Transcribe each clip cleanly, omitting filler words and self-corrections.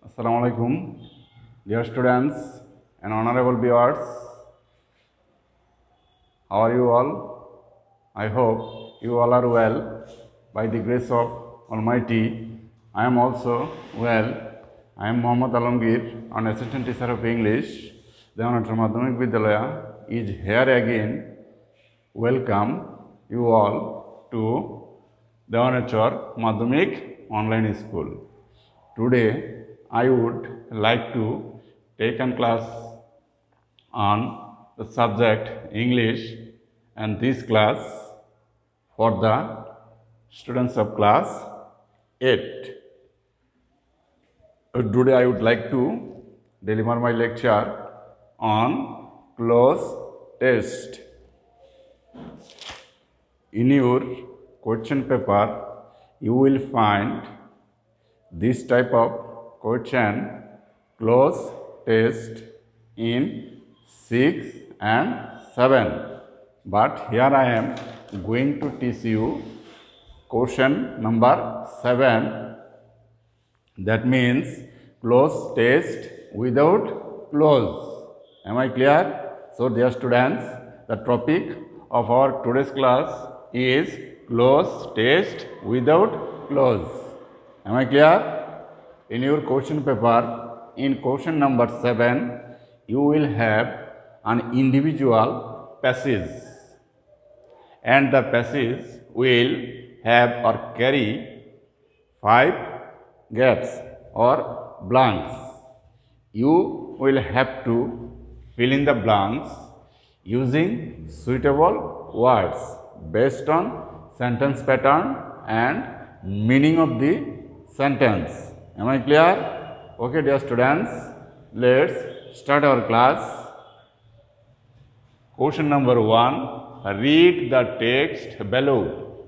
Assalamu alaikum, dear students and honorable viewers. How are you all? I hope you all are well by the grace of Almighty. I am also well. I am Mohammad Alamgir, an assistant teacher of English. Devanachar Madhyamik Vidyalaya is here again. Welcome you all to Devanachar Madhyamik Online School. Today I would like to take a class on the subject English, and this class for the students of class 8. Today I would like to deliver my lecture on cloze test. In your question paper you will find this type of question cloze test in 6 and 7, but here I am going to teach you question number 7, that means cloze test without cloze. Am I clear? So dear students, the topic of our today's class is cloze test without cloze. Am I clear? In your question paper, in question number 7, you will have an individual passage, and the passage will have or carry 5 gaps or blanks. You will have to fill in the blanks using suitable words based on sentence pattern and meaning of the sentence. Am I clear? Okay, dear students, let's start our class. Question number 1. Read the text below.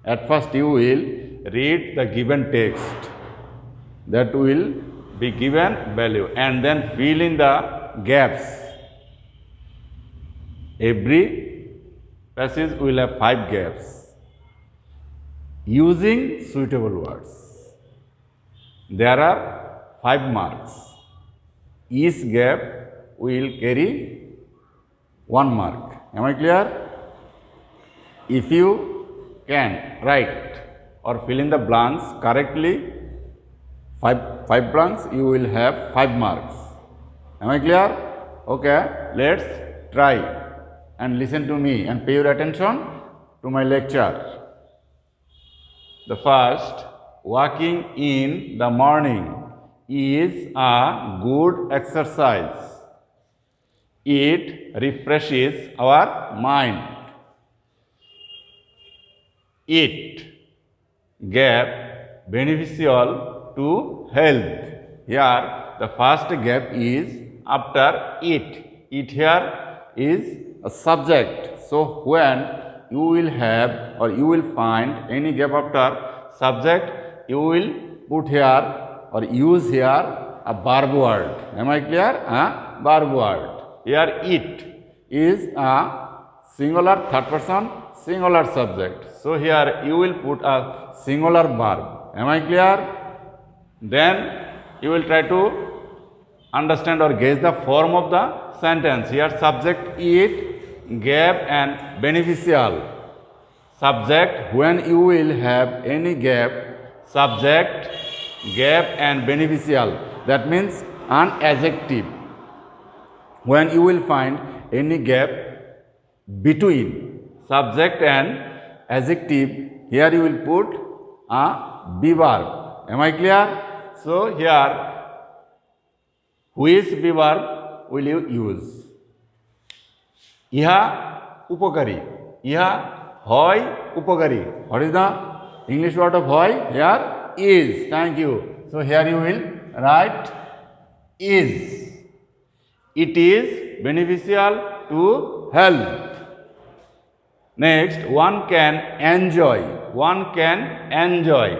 At first you will read the given text that will be given below, and then fill in the gaps. Every passage will have 5 gaps using suitable words. There are 5 marks. Each gap will carry 1 mark. Am I clear? If you can write or fill in the blanks correctly, 5 blanks, you will have 5 marks. Am I clear? Okay, let's try and listen to me and pay your attention to my lecture. The first, walking in the morning is a good exercise. It refreshes our mind. It gap beneficial to health. Here the first gap is after it. It here is a subject. So when you will have or you will find any gap after subject, you will put here or use here a verb word. Am I clear? Verb word. Here it is a singular third person singular subject. So here you will put a singular verb. Am I clear? Then you will try to understand or gauge the form of the sentence. Here subject it, gap and beneficial. Subject, when you will have any gap, subject, gap and beneficial, that means an adjective. When you will find any gap between subject and adjective, here you will put a be verb. Am I clear? So here which be verb will you use? Iha upakari. Iha hoy upakari. What is the English word of hoy? Here is. Thank you. So here you will write is. It is beneficial to health. Next, one can enjoy. One can enjoy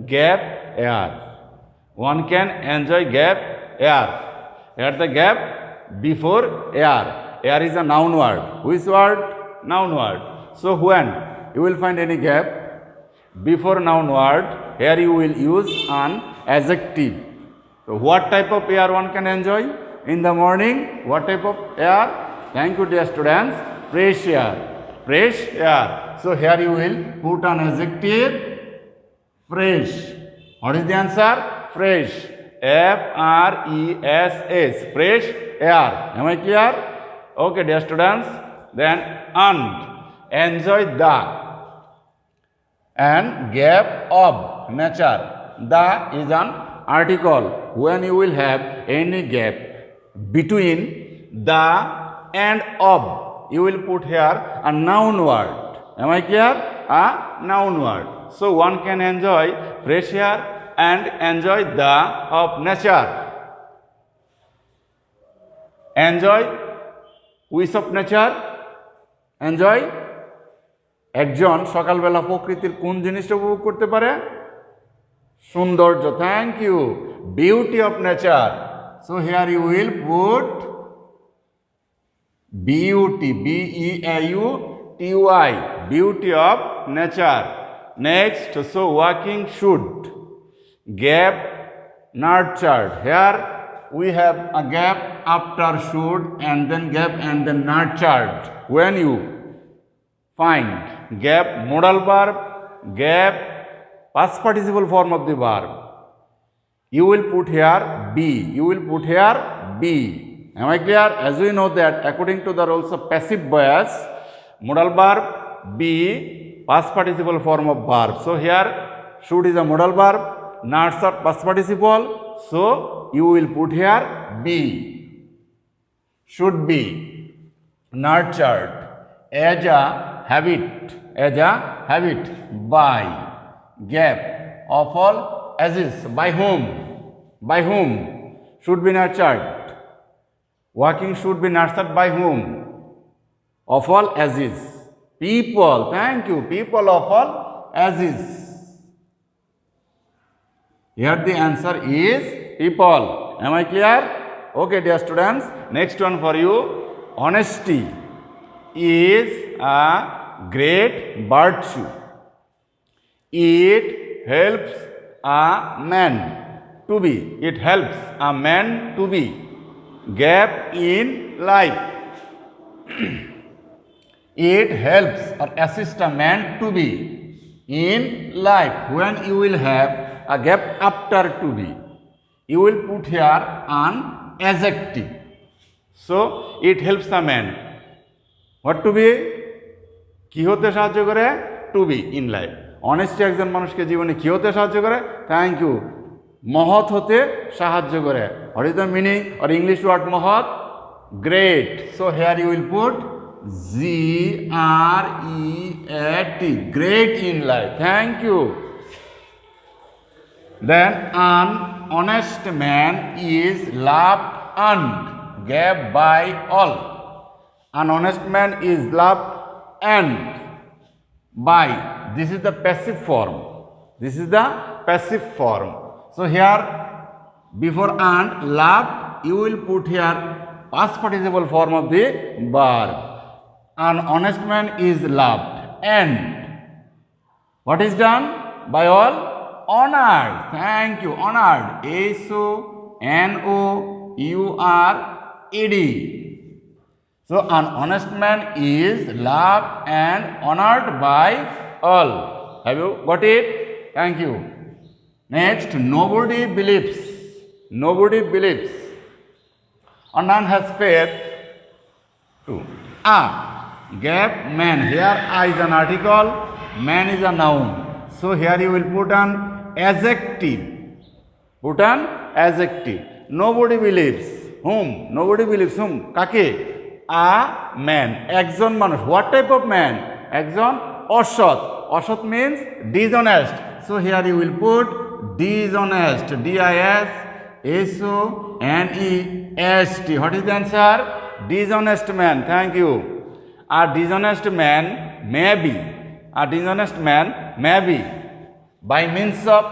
gap air. One can enjoy gap air. Here the gap before air. Air is a noun word. Which word? Noun word. So when you will find any gap before noun word, here you will use an adjective. So what type of air one can enjoy in the morning? What type of air? Thank you, dear students. Fresh air. Fresh air. So here you will put an adjective fresh. What is the answer? Fresh. F-R-E-S-H. Fresh air. Am I clear? Okay, dear students. Then and. Enjoy the. And gap of nature. The is an article. When you will have any gap between the and of, you will put here a noun word. Am I clear? A noun word. So one can enjoy fresh air and enjoy the of nature. Enjoy which of nature? Enjoy. একজন সকালবেলা প্রকৃতির কোন জিনিসটা উপভোগ করতে পারে? সৌন্দর্য. Thank you. Beauty of nature. So here you will put beauty, BEAUTY, beauty of nature. Next, so walking should gap nurtured. Here we have a gap after should and then gap and then nurtured. When you find gap modal verb, gap past participle form of the verb, you will put here be. You will put here be. Am I clear? As we know that according to the rules of passive voice, modal verb be past participle form of verb. So here should is a modal verb, nurtured past participle. So you will put here be. Should be nurtured as a habit. As a habit. By. Gap of all ages. By whom? By whom? Should be nurtured. Walking should be nurtured by whom? Of all ages. People. Thank you. People of all ages. Here the answer is people. Am I clear? Okay, dear students. Next one for you. Honesty is a great virtue. It helps a man to be. It helps a man to be. Gap in life. It helps or assists a man to be in life. When you will have a gap after to be, you will put here an adjective. So it helps a man. What to be? কি হতে সাহায্য করে? To be in life. Honesty একজন মানুষকে জীবনে কি হতে সাহায্য করে? Thank you. মহৎ হতে সাহায্য করে. What is the meaning or English word মহৎ? Great. So here you will put GREAT. Great in life. Thank you. Then an honest man is loved and gave by all. An honest man is loved and by. This is the passive form. This is the passive form. So here before and loved, you will put here past participle form of the verb. An honest man is loved and what is done? By all? Honored. Thank you. Honored. HONOURED. So an honest man is loved and honored by all. Have you got it? Thank you. Next, nobody believes. Nobody believes. Or none has faith. Two. Gap man. Here is an article. Man is a noun. So here you will put an adjective. Put an adjective. Nobody believes. Whom? Nobody believes whom? Kake? A man. Ekjon manush. What type of man? Ekjon osot. Osot means dishonest. So here you will put dishonest. DISHONEST. What is the answer? Dishonest man. Thank you. A dishonest man may be. A dishonest man may be by means of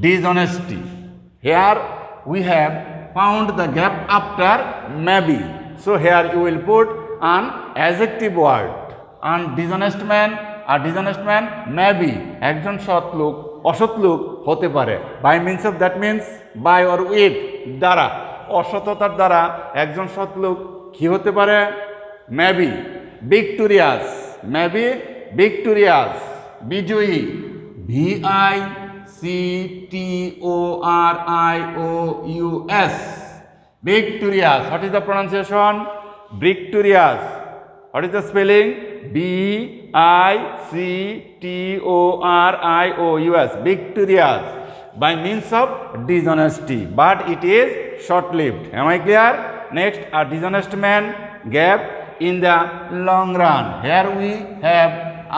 dishonesty. Here we have found the gap after maybe. So here you will put an adjective word. An dishonest man, a dishonest man may be. একজন সৎ লোক অসৎ লোক হতে পারে। By means of that means by or with দ্বারা, অসততার দ্বারা একজন সৎ লোক কি হতে পারে? মেবি ভিক্টোরিয়াস, মেবি ভিক্টোরিয়াস, বিজয়ী, VICTORIOUS, victorious. What is the pronunciation? Victorious. What is the spelling? VICTORIOUS, victorious, by means of dishonesty, but it is short-lived. Am I clear? Next, a dishonest man gave in the long run. Here we have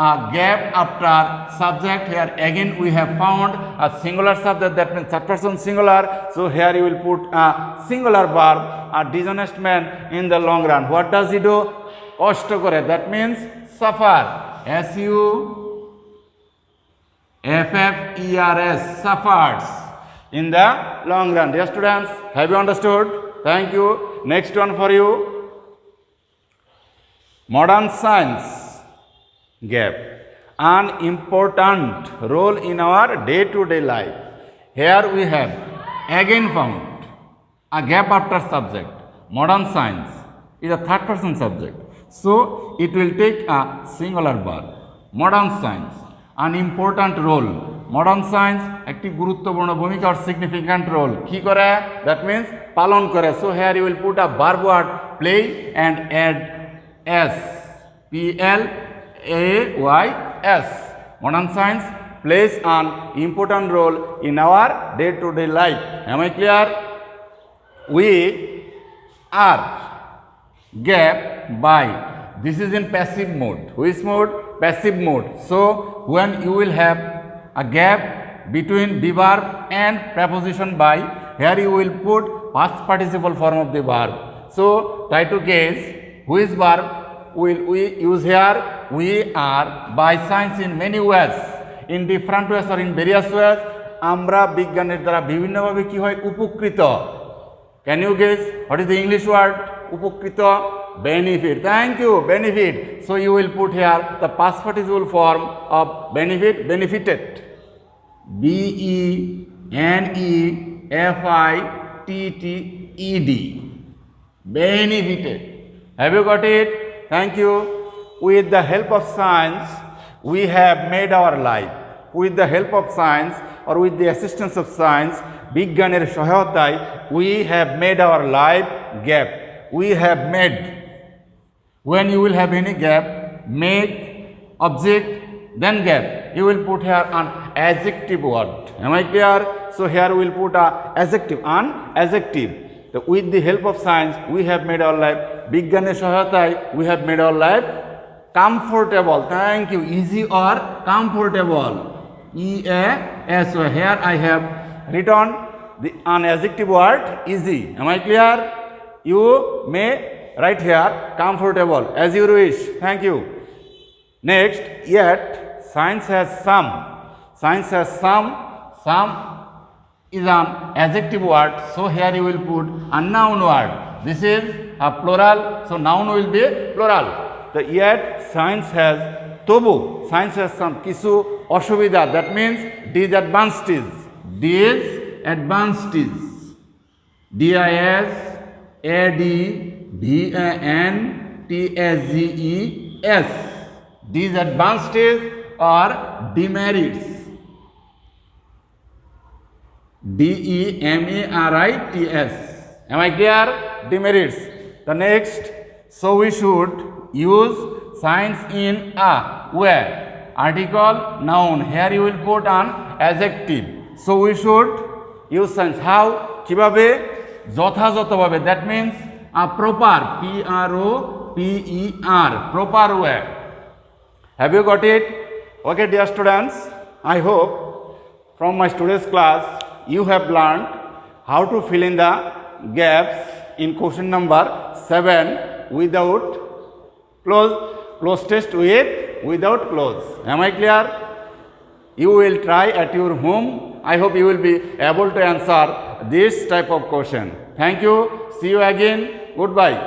a gap after subject. Here again we have found a singular subject, that means third person singular. So here you will put a singular verb, a dishonest man in the long run. What does he do? কষ্ট করে, that means suffer, SUFFERS, suffers in the long run. Dear students, have you understood? Thank you. Next one for you. Modern science gave an important role in our day-to-day life. Here we have again found a gap after subject. Modern science is a third person subject, so it will take a singular verb. Modern science, an important role. Modern science একটি গুরুত্বপূর্ণ ভূমিকা or significant role কি করে? That means পালন করে. So here you will put a verb word play and add s, PLAYS. Modern science plays an important role in our day-to-day life. Am I clear? We are gap by, this is in passive mode. Which mode? Passive mode. So when you will have a gap between the verb and preposition by, here you will put past participle form of the verb. So try to guess which verb will we use here. We are by science in many ways, in different ways or in various ways. আমরা বিজ্ঞানের দ্বারা বিভিন্নভাবে কি হয়? উপকৃত। Can you guess what is the English word? উপকৃত, benefit. Thank you, benefit. So you will put here the past participle form of benefit, benefited, BENEFITTED, benefited. Have you got it? Thank you. With the help of science, we have made our life. With the help of science or with the assistance of science, বিজ্ঞানের সহায়তায়, we have made our life gap. We have made. When you will have any gap, make, object, then gap, you will put here an adjective word. Am I clear? So here we will put a adjective, an adjective. So with the help of science, we have made our life, বিজ্ঞানের সহায়তায়, we have made our life comfortable. Thank you. Easy or comfortable. EAS. So here I have written the an adjective word easy. Am I clear? You may write here comfortable as you wish. Thank you. Next, yet science has some. Science has some. Some is an adjective word. So here you will put a noun word. This is a plural. So noun will be plural. The yet science has, তবু science has some কিছু অসুবিধা, that means disadvantages. Disadvantages. DISADVANTAGES. Disadvantages or demerits. DEMERITS. Am I clear? Demerits. The next, so we should use science in a where? Article, noun. Here you will put an adjective. So we should use science. How? কিভাবে? যথাযথভাবে. That means a proper, PROPER, proper way. Have you got it? Okay, dear students, I hope from my students class you have learned how to fill in the gaps in question number 7 without close test with without close. Am I clear? You will try at your home. I hope you will be able to answer this type of question. Thank you. See you again. Goodbye.